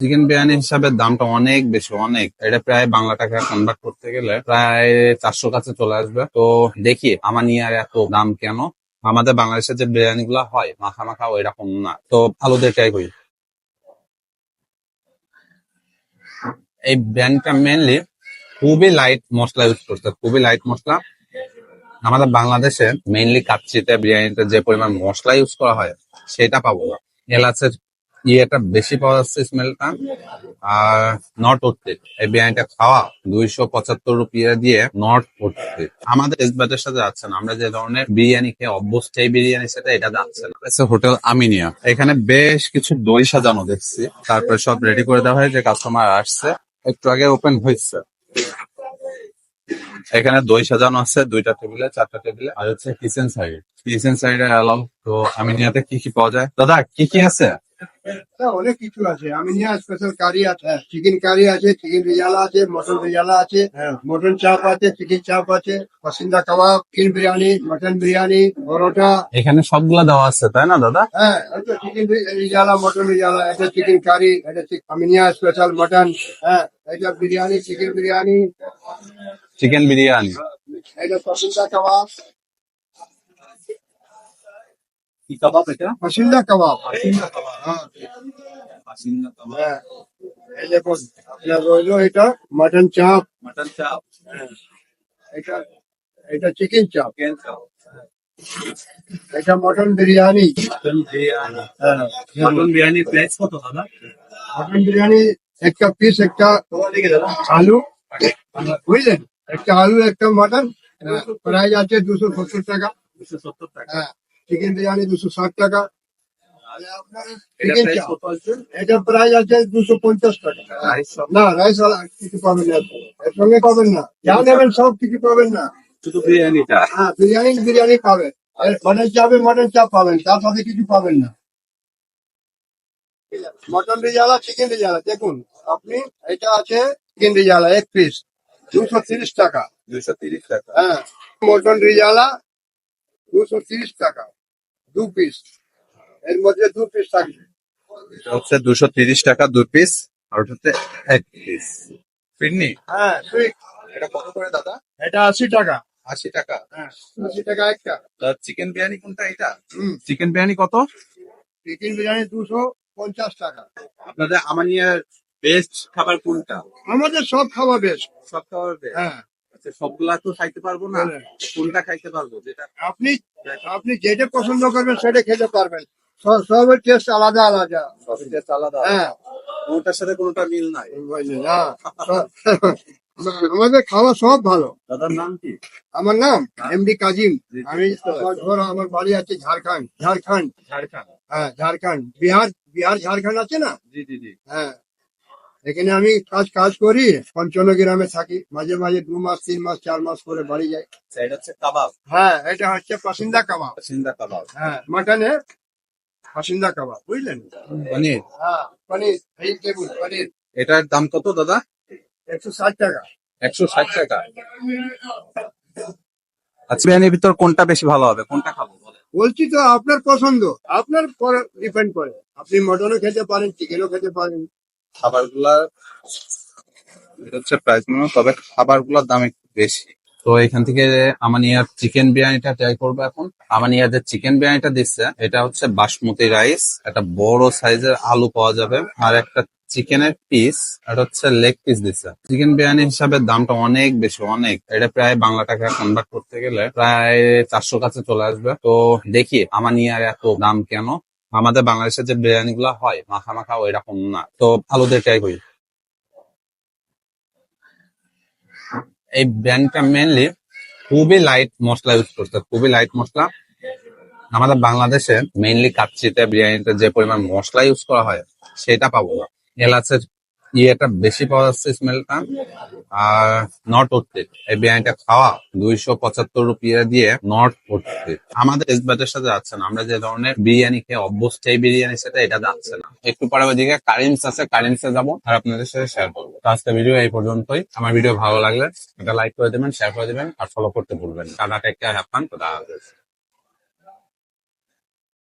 Chicken biryani হিসাবে দামটা অনেক বেশি, অনেক। এটা প্রায় বাংলা টাকা কনভার্ট করতে গেলে প্রায় 400 কাছে চলে আসবে। তো দেখি আমার নিয়ে আর এত দাম কেন। আমাদের বাংলাদেশের যে বিরিয়ানি গুলা হয় মাখা মাখা ওই রকম না, তো ভালো দেখাই করি। এই ব্র্যান্ডটা মেনলি খুবই লাইট মশলা ইউজ করছে, খুবই লাইট মশলা। আমাদের বাংলাদেশে মেইনলি কাচ্চিতে বিরিয়ানিতে যে পরিমাণ মশলা ইউজ করা হয় সেটা পাবো না। এলাচের ইয়েটা বেশি পাওয়া যাচ্ছে, স্মেলটা। আর নট উঠতে এই বিরিয়ানিটা খাওয়া 275 রুপিয়া দিয়ে নট উঠতে আমাদের এসবাটের সাথে যাচ্ছে না। আমরা যে ধরনের বিরিয়ানি খেয়ে অভ্যস্ত এই বিরিয়ানির সাথে এটা যাচ্ছে না। হোটেল আমিনিয়া, এখানে বেশ কিছু দই সাজানো দেখছি, তারপরে সব রেডি করে দেওয়া হয় যে কাস্টমার আসছে, একটু আগে ওপেন হয়েছে। এখানে দই সাজানো আছে 2টা টেবিলে, 4টা টেবিলে। আর হচ্ছে কিচেন সাইড, কিচেন সাইডে অ্যালাউ। তো আমিনিয়াতে কি কি পাওয়া যায় দাদা, কি কি আছে? অনেক কিছু আছে। আমিনিয়া স্পেশাল কারি আছে, চিকেন কারি আছে, চিকেন রেজালা আছে, মটন রেজালা আছে, মটন চাপ আছে, চিকেন চাপ আছে, পাসিন্দা কাবাব, চিকেন বিরিয়ানি, মটন বিরিয়ানি, পরোটা। এখানে সবগুলা দেওয়া আছে তাই না দাদা? হ্যাঁ, এটা চিকেন রেজালা, মটন রেজালা, এটা চিকেন কারি, এটা আমিনিয়া স্পেশাল মটন। হ্যাঁ, এটা বিরিয়ানি, চিকেন বিরিয়ানি, চিকেন বিরিয়ানি। এটা পাসিন্দা কাবাব। কি কাবাব এটা? পাসিন্দা কাবাব। হ্যাঁ, হ্যাঁ। এই দেখুন, আপনার রইলো এটা মটন চাপ। মটন চাপ। হ্যাঁ, এটা এটা চিকেন চাপ। চিকেন চাপ। এটা মটন বিরিয়ানি। মটন বিরিয়ানি। হ্যাঁ, মটন বিরিয়ানি প্রাইস কত দাদা? মটন বিরিয়ানি একটা পিস, একটা আলু, বুঝলেন, একটা আলু, একটা মটন। প্রাইস আছে 270 টাকা। 270 টাকা। হ্যাঁ, চিকেন বিরিয়ানি 260 টাকা। এটা চিকেন প্রাইস চাপ কত আছে? এটা প্রাইস আছে 250 টাকা। রাইস সব না, রাইস কিছু পাবেন না, এর সঙ্গে পাবেন না, যা নেবেন সব কিছু পাবেন না। শুধু বিরিয়ানিটা? হ্যাঁ, বিরিয়ানি বিরিয়ানি পাবেন, আর মটন চাপে মটন চাপ পাবেন, তার সাথে কিছু পাবেন না। মটন রেজালা, চিকেন রেজালা দেখুন আপনি, এটা আছে চিকেন রেজালা এক পিস 230 টাকা। 230 টাকা। হ্যাঁ, মটন রেজালা 230 টাকা 2 পিস, এর মধ্যে 2 পিস থাকবে। এটা হচ্ছে 230 টাকা 2 পিস, আর ওটা হচ্ছে 1 পিস ফিরনি। হ্যাঁ, ঠিক। এটা কত করে দাদা? এটা 80 টাকা। 80 টাকা। হ্যাঁ, 80 টাকা একটা। চিকেন বিরিয়ানি কোনটা এটা? হুম, চিকেন বিরিয়ানি কত? চিকেন বিরিয়ানি 250 টাকা। আপনাদের আমানিয়ার বেস্ট খাবার কোনটা? আমাদের সব খাওয়া বেশ। সব খাবার বেস্ট। হ্যাঁ, আচ্ছা, সবগুলা তো খাইতে পারবো না, বলেন। কোনটা খাইতে পারবো যেটা? আপনি আপনি যেটা পছন্দ করবেন সেটা খেতে পারবেন। সবের টেস্ট আলাদা আলাদা। সবই টেস্ট আলাদা। হ্যাঁ, কোনটার সাথে কোনটা মিল নাই। বুঝলেন? হ্যাঁ, আমাদের খাওয়া সব ভালো। দাদার নাম কি? আমার নাম এমডি কাজিম। জি, জি, আমি বুঝতে পারছি। আমার বাড়ি আছে ঝাড়খণ্ড। ঝাড়খণ্ড, ঝাড়খণ্ড। হ্যাঁ, ঝাড়খণ্ড, বিহার। বিহার ঝাড়খণ্ড আছে না? জি জি জি। হ্যাঁ, এখানে আমি কাজ করি। পঞ্চন্ন গ্রামে থাকি, মাঝে মাঝে 2 মাস, 3 মাস, 4 মাস করে বাড়ি যাই। আচ্ছা, এটা হচ্ছে কাবাব। হ্যাঁ, এটা হচ্ছে পাসিন্দা কাবাব। সিন্দা কাবাব। হ্যাঁ, মাটনে পাসিন্দা কাবাব, বুঝলেন? পনির। হ্যাঁ, পনির, ভেজিটেবল পনির। এটার দাম কত দাদা? 160 টাকা। 160 টাকা। আচ্ছা, বিরিয়ানির ভিতর কোনটা বেশি ভালো হবে, কোনটা খাবো বলেন? বলছি তো, আপনার পছন্দ, আপনার পর ডিপেন্ড করে। আপনি মটনও খেতে পারেন, চিকেনও খেতে পারেন। খাবারগুলা এটা হচ্ছে প্রাইস মনে, তবে খাবারগুলোর দাম একটু বেশি। তো এখান থেকে আমানিয়ার চিকেন বিরিয়ানিটা ট্রাই করবো এখন। আমানিয়া যে চিকেন বিরিয়ানিটা দিচ্ছে এটা হচ্ছে বাসমতি রাইস, একটা বড় সাইজের আলু পাওয়া যাবে, আর একটা চিকেনের পিস, এটা হচ্ছে লেগ পিস দিচ্ছে। চিকেন বিরিয়ানি হিসাবে দামটা অনেক বেশি, অনেক। এটা প্রায় বাংলা টাকা কনভার্ট করতে গেলে প্রায় 400 কাছে চলে আসবে। তো দেখি আমানিয়ার এত দাম কেন। আমাদের বাংলাদেশের যে বিরিয়ানি গুলা হয় মাখা মাখা ওই রকম না, তো আলুদের ট্রাই করি। এই ব্র্যান্ডটা মেনলি খুবই লাইট মশলা ইউজ করছে, খুবই লাইট মশলা। আমাদের বাংলাদেশে মেইনলি কাচ্চিতে বিরিয়ানিতে যে পরিমাণ মশলা ইউজ করা হয় সেটা পাবো না। এলাচের ইয়েটা বেশি পাওয়া যাচ্ছে, স্মেলটা। আর নট উঠতে এই বিরিয়ানিটা খাওয়া 275 রুপিয়া দিয়ে নট উঠতে আমাদের এসবাটের সাথে যাচ্ছে না। আমরা যে ধরনের বিরিয়ানি খেয়ে অভ্যস্ত এই বিরিয়ানির সাথে এটা যাচ্ছে না। একটু পরে ওইদিকে কারিমস আছে, কারিমসে যাবো আর আপনাদের সাথে শেয়ার করবো। তো আজকে ভিডিও এই পর্যন্তই। আমার ভিডিও ভালো লাগলে একটা লাইক করে দেবেন, শেয়ার করে দেবেন, আর ফলো করতে ভুলবেন না। Tata, take care, have fun.